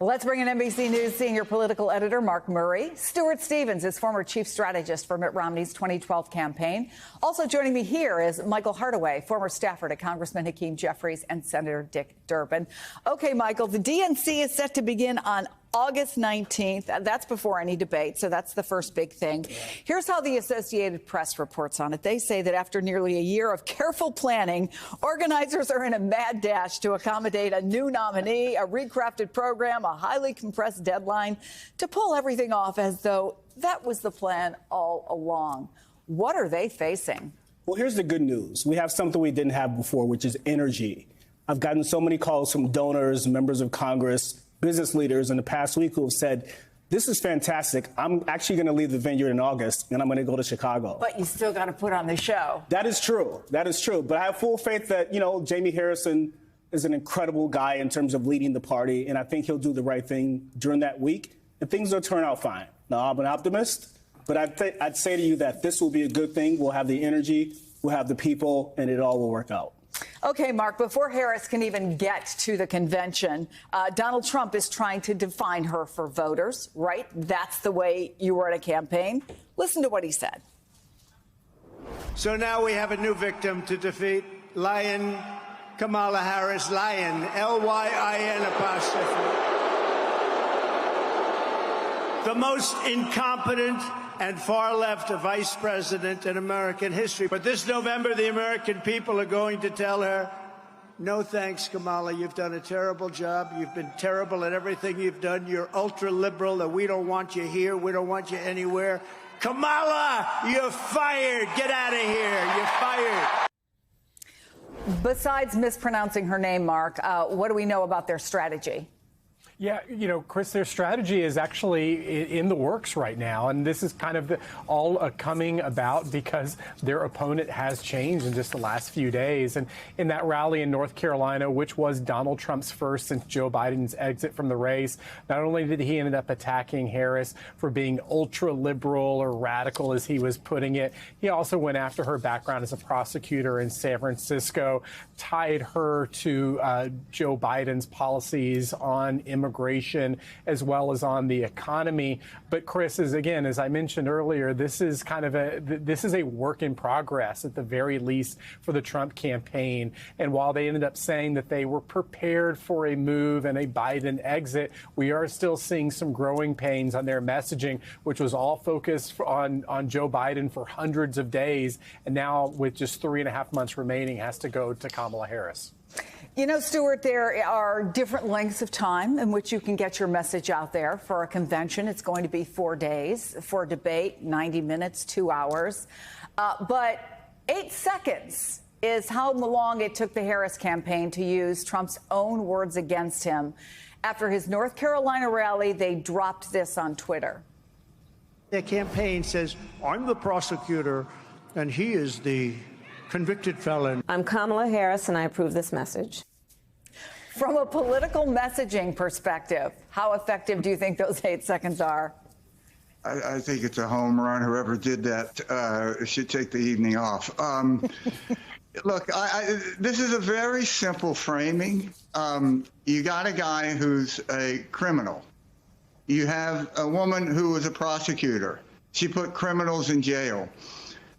Let's bring in NBC News senior political editor Mark Murray. Stuart Stevens is former chief strategist for Mitt Romney's 2012 campaign. Also joining me here is Michael Hardaway, former staffer to Congressman Hakeem Jeffries and Senator Dick Durbin. Okay, Michael, the DNC is set to begin on August 19th. That's before any debate, so that's the first big thing. Here's how the Associated Press reports on it. They say that after nearly a year of careful planning, organizers are in a mad dash to accommodate a new nominee, a recrafted program, a highly compressed deadline, to pull everything off as though that was the plan all along. What are they facing? Well, here's the good news. We have something we didn't have before, which is energy. I've gotten so many calls from donors, members of Congress, business leaders in the past week who have said, this is fantastic. I'm actually going to leave the vineyard in August, and I'm going to go to Chicago. But you still got to put on the show. That is true. That is true. But I have full faith that, Jamie Harrison is an incredible guy in terms of leading the party, and I think he'll do the right thing during that week, and things will turn out fine. Now, I'm an optimist, but I'd say to you that this will be a good thing. We'll have the energy, we'll have the people, and it all will work out. Okay, Mark, before Harris can even get to the convention, Donald Trump is trying to define her for voters, right? That's the way you were at a campaign. Listen to what he said. So now we have a new victim to defeat, Lion Kamala Harris, Lion, L-Y-I-N apostrophe. The most incompetent and far left vice president in American history. But this November, the American people are going to tell her, no thanks, Kamala. You've done a terrible job. You've been terrible at everything you've done. You're ultra-liberal, and we don't want you here. We don't want you anywhere. Kamala, you're fired. Get out of here. You're fired. Besides mispronouncing her name, Mark, what do we know about their strategy? Yeah, Chris, their strategy is actually in the works right now. And this is kind of all coming about because their opponent has changed in just the last few days. And in that rally in North Carolina, which was Donald Trump's first since Joe Biden's exit from the race, not only did he end up attacking Harris for being ultra liberal or radical, as he was putting it, he also went after her background as a prosecutor in San Francisco, tied her to Joe Biden's policies on immigration as well as on the economy. But Chris, as I mentioned earlier, this is a work in progress at the very least for the Trump campaign. And while they ended up saying that they were prepared for a move and a Biden exit, we are still seeing some growing pains on their messaging, which was all focused on Joe Biden for hundreds of days. And now with just 3.5 months remaining, has to go to Kamala Harris. Stuart, there are different lengths of time in which you can get your message out there. For a convention, it's going to be 4 days. For a debate, 90 minutes, 2 hours. But 8 seconds is how long it took the Harris campaign to use Trump's own words against him. After his North Carolina rally, they dropped this on Twitter. Their campaign says, I'm the prosecutor, and he is the convicted felon. I'm Kamala Harris, and I approve this message. From a political messaging perspective, how effective do you think those 8 seconds are? I think it's a home run. Whoever did that should take the evening off. Look, this is a very simple framing. You got a guy who's a criminal. You have a woman who was a prosecutor. She put criminals in jail.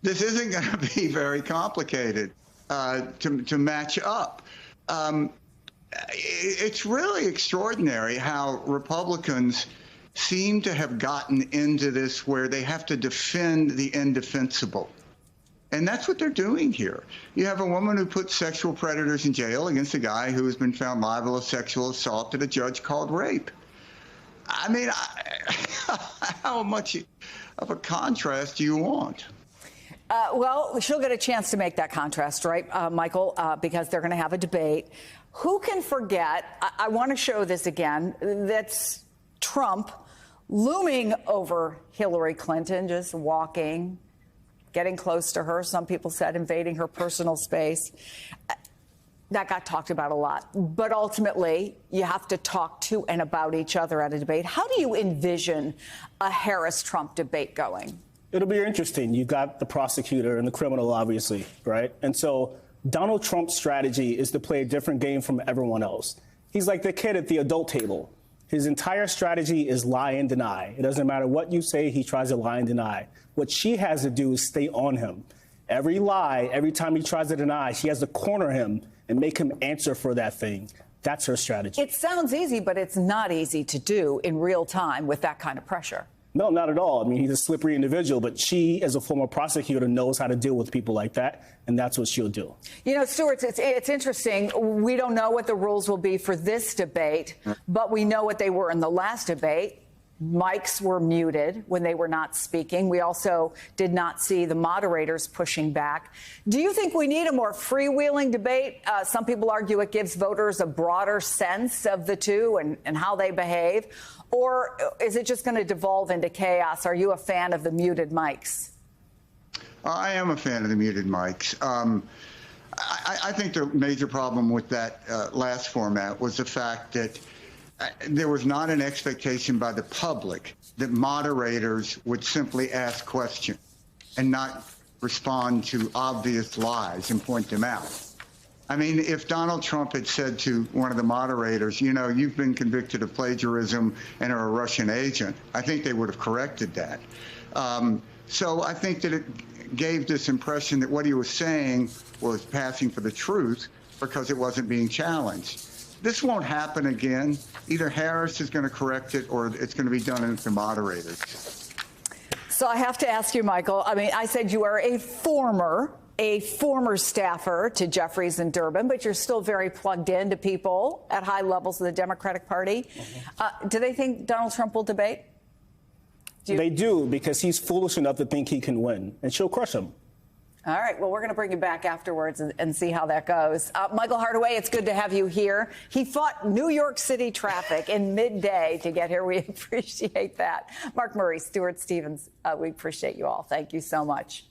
This isn't going to be very complicated to match up. It's really extraordinary how Republicans seem to have gotten into this where they have to defend the indefensible. And that's what they're doing here. You have a woman who put sexual predators in jail against a guy who has been found liable of sexual assault that a judge called rape. I mean, how much of a contrast do you want? Well, she'll get a chance to make that contrast, right, Michael, because they're going to have a debate. Who can forget, I want to show this again, that's Trump looming over Hillary Clinton, just walking, getting close to her. Some people said invading her personal space. That got talked about a lot. But ultimately, you have to talk to and about each other at a debate. How do you envision a Harris-Trump debate going? It'll be interesting. You've got the prosecutor and the criminal, obviously, right? And so Donald Trump's strategy is to play a different game from everyone else. He's like the kid at the adult table. His entire strategy is lie and deny. It doesn't matter what you say, he tries to lie and deny. What she has to do is stay on him. Every lie, every time he tries to deny, she has to corner him and make him answer for that thing. That's her strategy. It sounds easy, but it's not easy to do in real time with that kind of pressure. No, not at all. I mean, he's a slippery individual, but she, as a former prosecutor, knows how to deal with people like that, and that's what she'll do. You know, Stuart, it's interesting. We don't know what the rules will be for this debate, but we know what they were in the last debate. Mics were muted when they were not speaking. We also did not see the moderators pushing back. Do you think we need a more freewheeling debate? Some people argue it gives voters a broader sense of the two and how they behave. Or is it just going to devolve into chaos? Are you a fan of the muted mics? I am a fan of the muted mics. I think the major problem with that last format was the fact that there was not an expectation by the public that moderators would simply ask questions and not respond to obvious lies and point them out. I mean, if Donald Trump had said to one of the moderators, you know, you've been convicted of plagiarism and are a Russian agent, I think they would have corrected that. So I think that it gave this impression that what he was saying was passing for the truth because it wasn't being challenged. This won't happen again. Either Harris is going to correct it or it's going to be done with the moderators. So I have to ask you, Michael, I mean, I said you are a former staffer to Jeffries and Durbin, but you're still very plugged into people at high levels of the Democratic Party. Do they think Donald Trump will debate? They do, because he's foolish enough to think he can win, and she'll crush him. All right. Well, we're going to bring you back afterwards and see how that goes. Michael Hardaway, it's good to have you here. He fought New York City traffic in midday to get here. We appreciate that. Mark Murray, Stuart Stevens, we appreciate you all. Thank you so much.